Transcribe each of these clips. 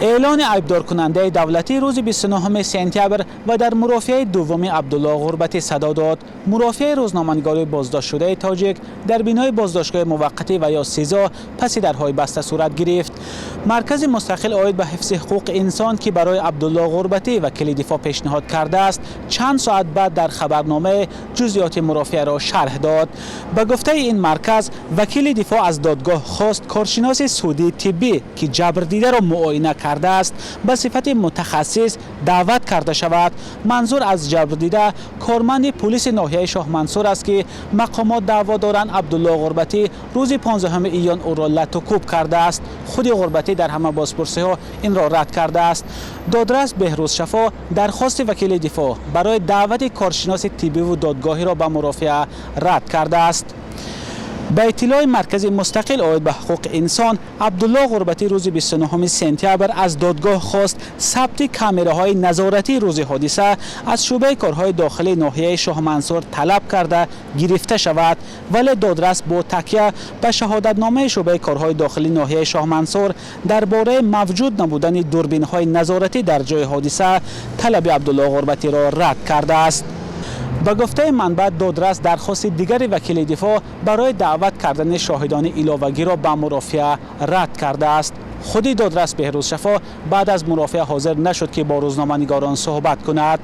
اعلان عیبدار کننده دولتی روز 29 سپتامبر و در مرافعه دوم عبدالله غربتی صدا داد. مرافعه روزنامه‌نگاران بازداشت شده تاجیک در بینای بازداشتگاه موقتی و یا سزا پس درهای بسته صورت گرفت. مرکز مستقل عاید به حفظ حقوق انسان که برای عبدالله غربتی وکیل دفاع پیشنهاد کرده است، چند ساعت بعد در خبرنامه جزئیات مرافعه را شرح داد. به گفته این مرکز، وکیل دفاع از دادگاه خواست کارشناس سعودی طبی که جبر دیده را معاینه کرده است به صفت متخصص دعوت کرده شود. منظور از جبر دیده کارمند پلیس ناحیه شاه منصور است که مقامات دعوا دارند عبدالله غربتی روز 15 ایان او را لط و کوب کرده است. خود غربتی در همه بازپرسی ها این را رد کرده است. دادرس بهروز شفا درخواست وکیل دفاع برای دعوت کارشناس طبی و دادگاهی را به مرافعه رد کرده است. به اطلاع مرکز مستقل عاید به حقوق انسان، عبدالله غربتی روز 29 سپتامبر از دادگاه خواست ثبت کامراهای نظارتی روز حادثه از شعبه کارهای داخلی ناحیه شاه منصور طلب کرده گرفته شود، ولی دادرس با تکیه به شهادتنامه شعبه کارهای داخلی ناحیه شاه منصور درباره موجود نبودن دوربین‌های نظارتی در جای حادثه طلب عبدالله غربتی را رد کرده است. به گفته منبع، دادرس درخواست دیگر وکیل دفاع برای دعوت کردن شاهدان علاوه‌ای را به مرافعه رد کرده است. خود دادرس بهروز شفا بعد از مرافعه حاضر نشد که با روزنامه‌نگاران صحبت کند.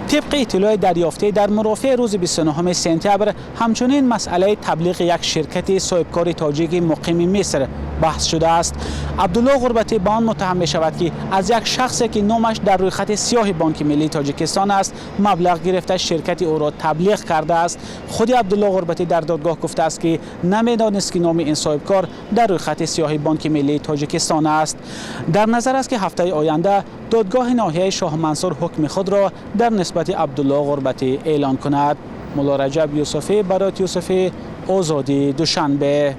طبق اطلاع دریافته در مرافعه روز 29 سپتامبر همچنین مسئله تبلیغ یک شرکت صاحبکار تاجیک مقیم مصر بحث شده است. عبدالله غربتی به آن متهم می شود که از یک شخصی که نامش در روی خط سیاه بانک ملی تاجیکستان است مبلغ گرفته شرکت او را تبلیغ کرده است. خود عبدالله غربتی در دادگاه گفته است که نمیدانست که نام این صاحبکار در روی خط سیاه بانک ملی تاجیکستان است. در نظر است که هفته آینده دادگاه ناحیه شاه منصور حکم خود را در نسبت عبدالله غربتی اعلان کند. مولا رجب یوسفی، برات یوسفی، آزادی دوشنبه.